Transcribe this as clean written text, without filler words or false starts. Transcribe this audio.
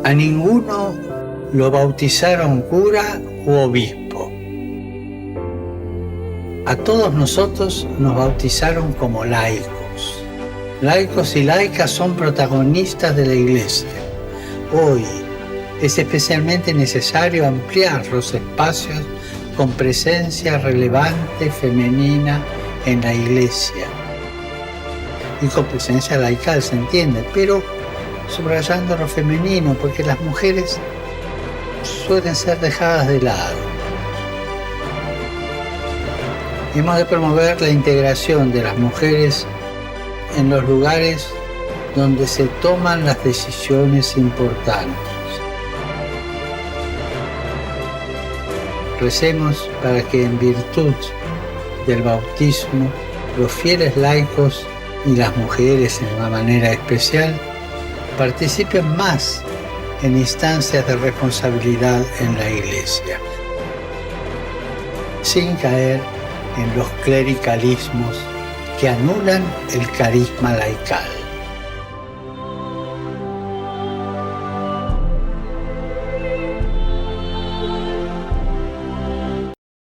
A ninguno lo bautizaron cura u obispo. A todos nosotros nos bautizaron como laicos. Laicos y laicas son protagonistas de la Iglesia. Hoy es especialmente necesario ampliar los espacios con presencia relevante femenina en la Iglesia. Y con presencia laical, se entiende, pero subrayando lo femenino, porque las mujeres suelen ser dejadas de lado. Hemos de promover la integración de las mujeres en los lugares donde se toman las decisiones importantes. Recemos para que en virtud del bautismo los fieles laicos y las mujeres en una manera especial participen más en instancias de responsabilidad en la Iglesia, sin caer en los clericalismos que anulan el carisma laical.